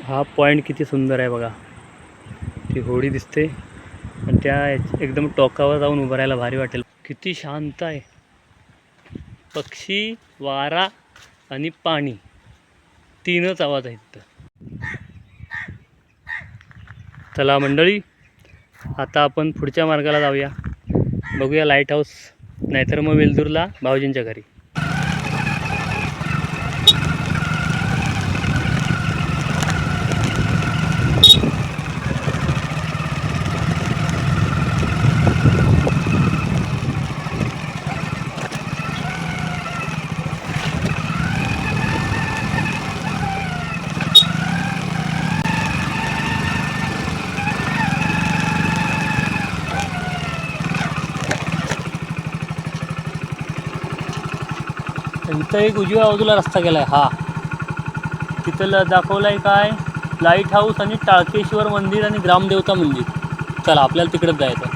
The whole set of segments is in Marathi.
हा पॉइंट किती सुंदर आहे बघा. ती होडी दिसते आणि त्या एकदम टोकावर जाऊन उभं राहायला भारी वाटेल. किती शांत आहे. पक्षी, वारा आणि पाणी, तीनच आवाज आहेत. चला मंडळी, आता आपण पुढच्या मार्गाला जाऊया. बघूया लाईट हाऊस, नाहीतर मग वेलदूरला भाऊजींच्या घरी. इथं एक उजव्या बाजूला रस्ता गेला आहे. हा तिथं दाखवलं आहे काय, लाईट हाऊस आणि टाळकेश्वर मंदिर आणि ग्रामदेवता मंदिर. चला आपल्याला तिकडेच जायचं.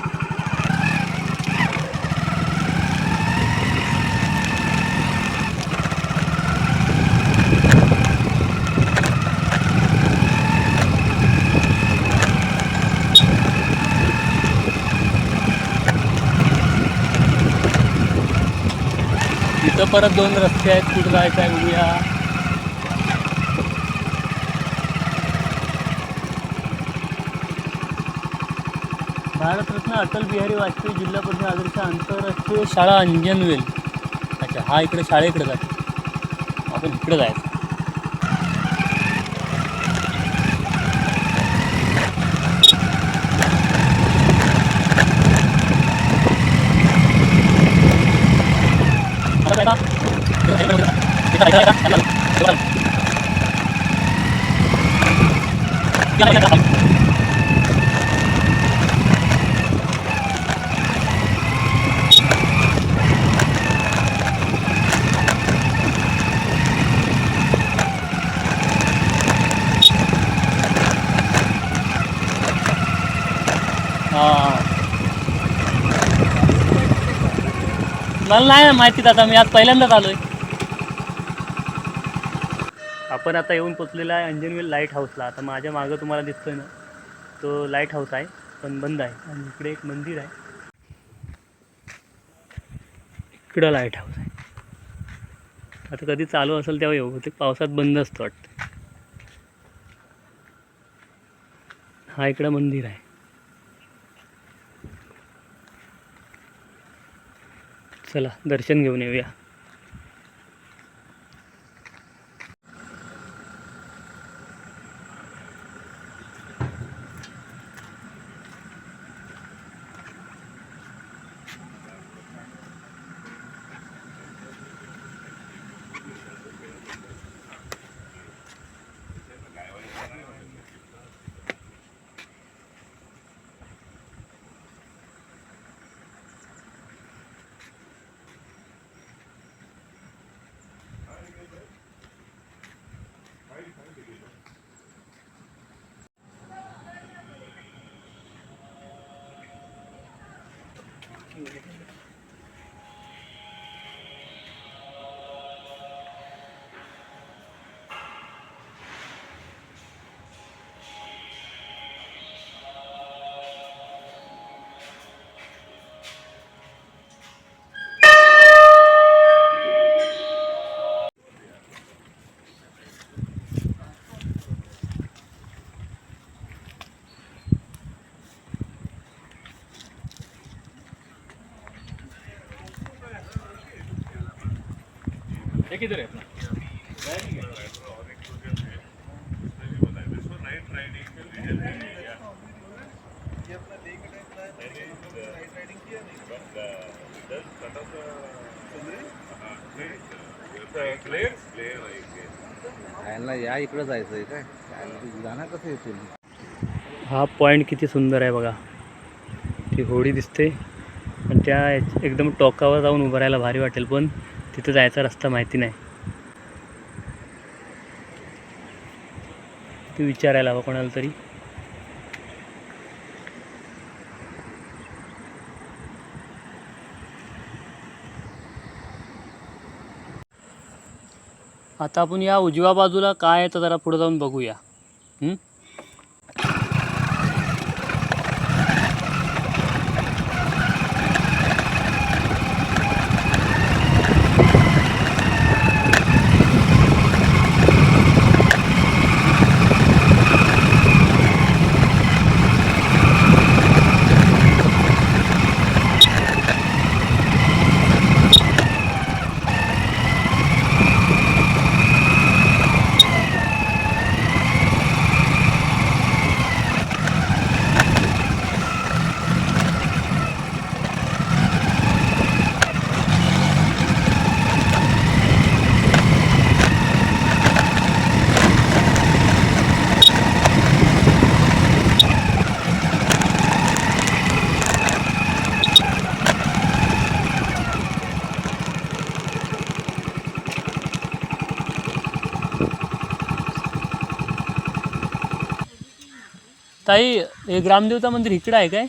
इथं परत दोन रस्ते आहेत, कुठं जायचं आहे बघूया. भारतरत्न अटल बिहारी वाजपेयी जिल्हा परिषद आदर्श आंतरराष्ट्रीय शाळा अंजनवेल. अच्छा, हा इकडे शाळेकडे जातो, आपण इकडे जायचं. मला नाही माहिती, आता मी आज पहिल्यांदाच आलोय. आपण आता येऊन पोचलेला आहे अंजनवेल लाईट हाऊसला. आता माझ्या मागं तुम्हाला दिसतोय ना, तो लाईट हाऊस आहे, पण बंद आहे. आणि इकडे एक मंदिर आहे, इकडं लाईट हाऊस आहे. आता कधी चालू असेल तेव्हा येऊ, ते पावसात बंद असतं वाटतं. हा इकडं मंदिर आहे. चला दर्शन घेऊन येऊया. किधर है अपना? या इकडं जायचंय काय, जाणार कसं येतील. हा पॉइंट किती सुंदर आहे बघा. ती होडी दिसते आणि त्या एकदम टोकावर जाऊन उभं राहायला भारी वाटेल, पण तिथं जायचा रस्ता माहिती नाही. ते विचारायला हवं कोणाला तरी. आता आपण या उजव्या बाजूला काय आहे तर जरा पुढे जाऊन बघूया. हं? ताई, हे ग्रामदेवता मंदिर इकडं आहे काय?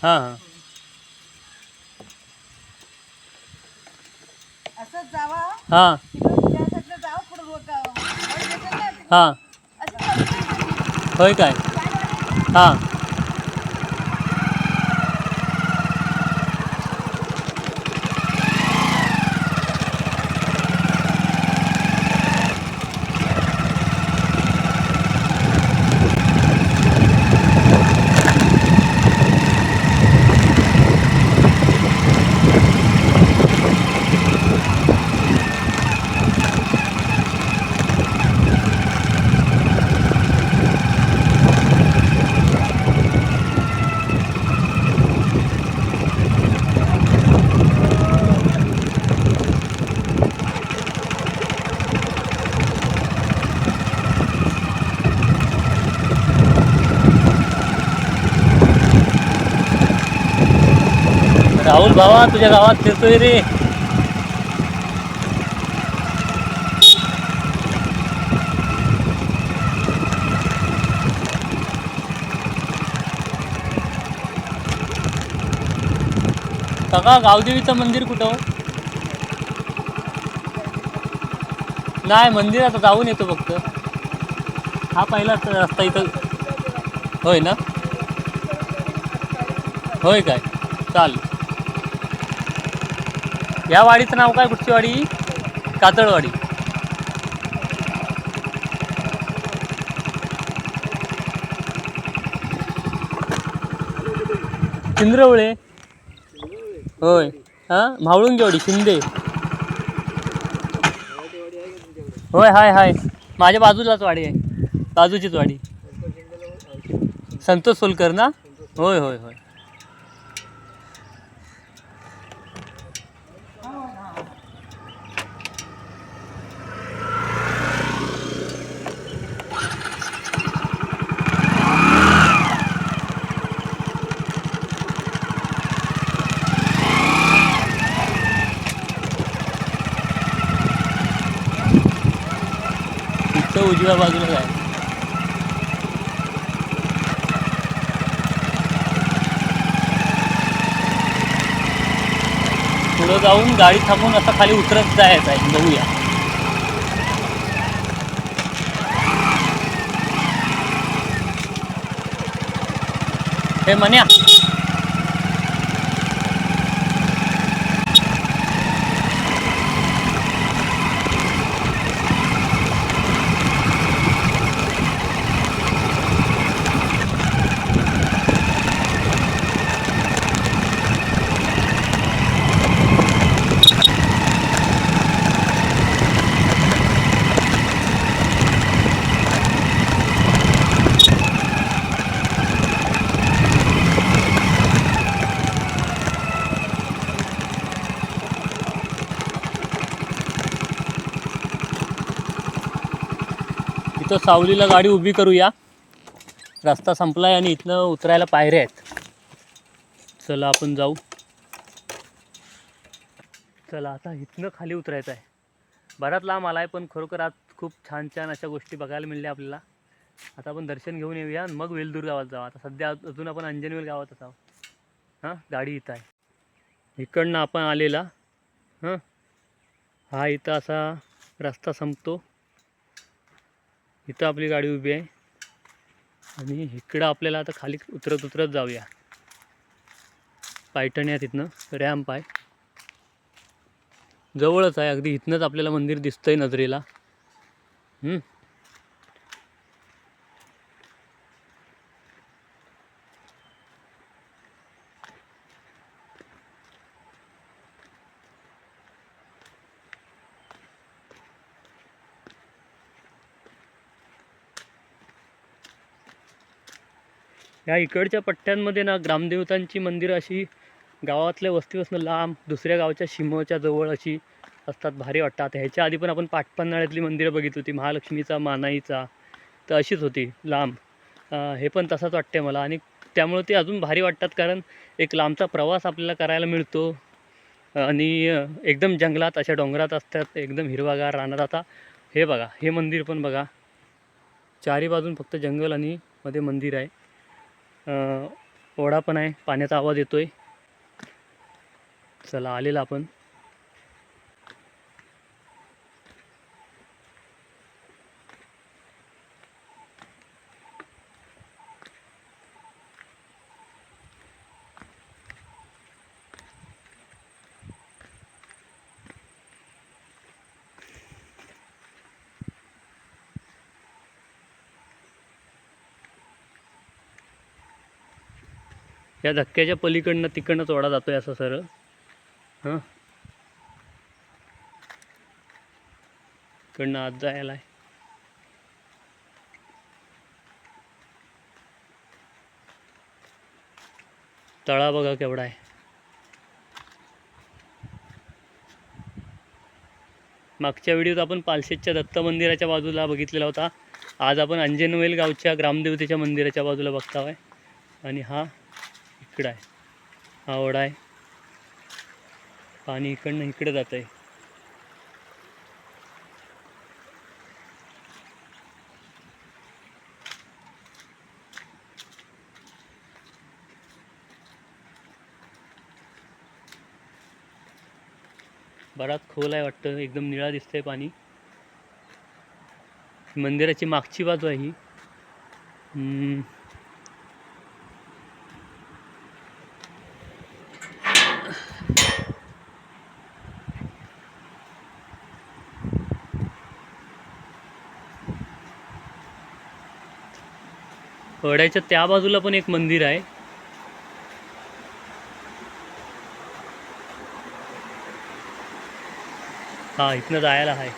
हां हां. असंच जावा हां तिकडे त्या साईडला जावं पुढे रोड हां. असं होय काय? हां. राहुल भावा, तुझ्या गावात फिरतोय रे. काका, गावदेवीचं मंदिर कुठं हो? नाही, मंदिर आता जाऊन येतो फक्त. हा पहिलाच रस्ता इथं. होय ना? होय काय? चाल. या वाडीचं नाव काय? कुठची वाडी? कातळवाडी. चिंद्रवळे. होय. हां, म्हावळुंगेवाडी, शिंदे. होय, हाय हाय. माझ्या बाजूलाच वाडी आहे. बाजूचीच वाडी. संतोष सोलकर ना? होय होय होय. इथं उजव्या बाजूला आहे. पुढं जाऊन गाडी थांबवून असं खाली उतरत जायचं आहे. बघूया. हे मन्या. इथं सावलीला गाडी उभी करूया. रस्ता संपलाय आणि इथनं उतरायला पायऱ्या आहेत. चला आपण जाऊ. चला आता इथनं खाली उतरायचं आहे. बराच लांब आला आहे, पण खरोखर आज खूप छान छान अशा गोष्टी बघायला मिळल्या आपल्याला. आता आपण दर्शन घेऊन येऊया आणि मग वेलदूर गावात जाऊ. आता सध्या अजून आपण अंजनवेल गावात असावं. हां, गाडी इथं आहे. इकडनं आपण आलेला. हां, हा इथं असा रस्ता संपतो. इथं आपली गाडी उभी आहे आणि इकडं आपल्याला आता खाली उतरत उतरत जाऊया. पायटण आहे तिथनं, रॅम्प आहे, जवळच आहे अगदी. इथनंच आपल्याला मंदिर दिसतंय नजरेला. या इकडच्या पट्ट्यांमध्ये ना ग्रामदेवतांची मंदिरं अशी गावातल्या वस्तीपासून लांब दुसऱ्या गावच्या सीमेच्या जवळ अशी असतात. भारी वाटतात. ह्याच्या आधी पण आपण पाटपन्हाळ्यातली मंदिरं बघितली होती, महालक्ष्मीचा, मानाईचा, तर अशीच होती लांब. हे पण तसाच वाटते मला आणि त्यामुळे ते अजून भारी वाटतात, कारण एक लांबचा प्रवास आपल्याला करायला मिळतो आणि एकदम जंगलात अशा डोंगरात असतात, एकदम हिरवागार रानात. आता हे बघा, हे मंदिर पण बघा, चारी बाजून फक्त जंगल आणि मध्ये मंदिर आहे. ओढा पण आहे, पाण्याचा आवाज येतोय. चला आलेला आपण. या धक्क्याच्या पलीकडनं तिकडनंच ओढा जातोय असं सरळ. इकडनं आत जायला आहे. तळा बघा केवढा आहे. मागच्या व्हिडिओत आपण पालशेतच्या दत्त मंदिराच्या बाजूला बघितलेला होता. आज आपण अंजनवेल गावच्या ग्रामदेवतेच्या मंदिराच्या बाजूला बघताय. आणि हा इकडं आहे, हा ओढा आहे. पाणी इकडनं इकडे जात आहे. बराच खोल आहे वाटतं, एकदम निळा दिसतंय पाणी. मंदिराची मागची बाजू आहे ही. ओढ्याच्या त्या बाजूला पण एक मंदिर आहे. हा, इथनं जायला आहे.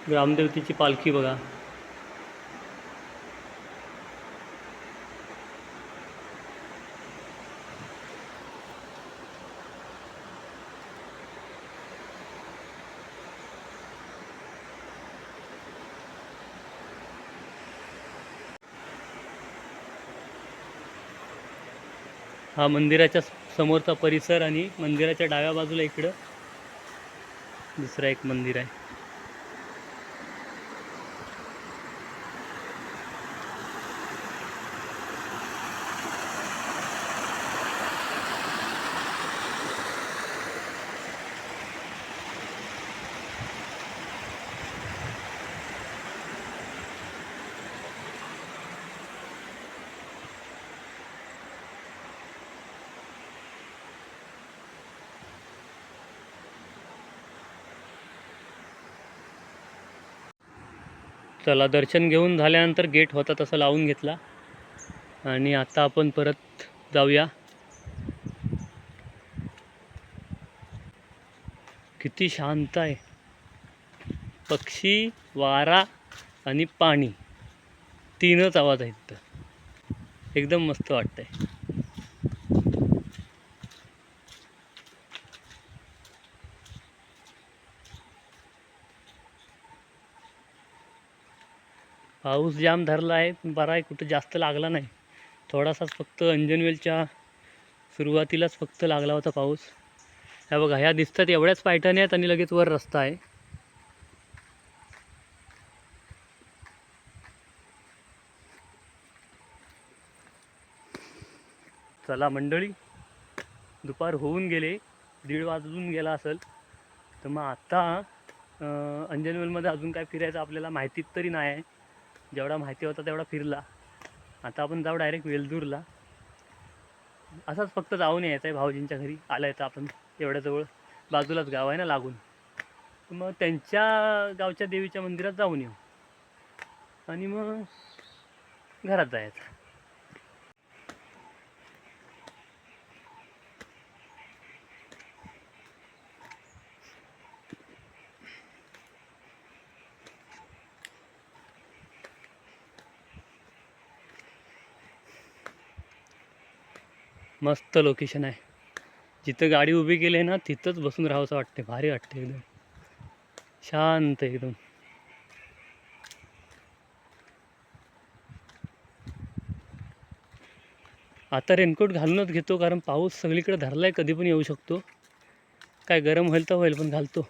ग्रामदेवतेची पालखी बघा. हा मंदिराच्या समोरचा परिसर आणि मंदिराच्या डाव्या बाजूला इकडं दुसरं एक मंदिर आहे. चला, दर्शन घेऊन झाल्यानंतर गेट होता तसं लावून घेतला आणि आता आपण परत जाऊया. किती शांत आहे. पक्षी, वारा आणि पाणी, तीनच आवाज आहेत. एकदम मस्त वाटतंय. पाऊस जाम धरला आहे, बरा आहे, कुठं जास्त लागला नाही. थोडासाच फक्त अंजनवेलच्या सुरुवातीलाच फक्त लागला होता पाऊस. ह्या बघा, ह्या दिसतात एवढ्याच पायटाने आहेत आणि लगेच वर रस्ता आहे. चला मंडळी, दुपार होऊन गेले, 1:30 वाजून गेला असेल. तर मग आता अंजनवेलमध्ये अजून काय फिरायचं आपल्याला माहितीच तरी नाही आहे. जेवढा माहिती होता तेवढा फिरला. आता आपण जाऊ डायरेक्ट वेलदूरला. असंच फक्त जाऊन यायचं आहे भाऊजींच्या घरी. आलं आहे तर आपण एवढ्याजवळ बाजूलाच गाव आहे ना लागून. तर मग त्यांच्या गावच्या देवीच्या मंदिरात जाऊन येऊ आणि मग घरात जायचं. मस्त लोकेशन आहे. जिथं गाडी उभी केली आहे ना तिथंच बसून राहावंसं वाटते. भारी वाटते, एकदम शांत एकदम. आता रेनकोट घालूनच घेतो कारण पाऊस सगळीकडे धरला आहे, कधी पण येऊ शकतो. काय गरम होईल तर होईल पण घालतो.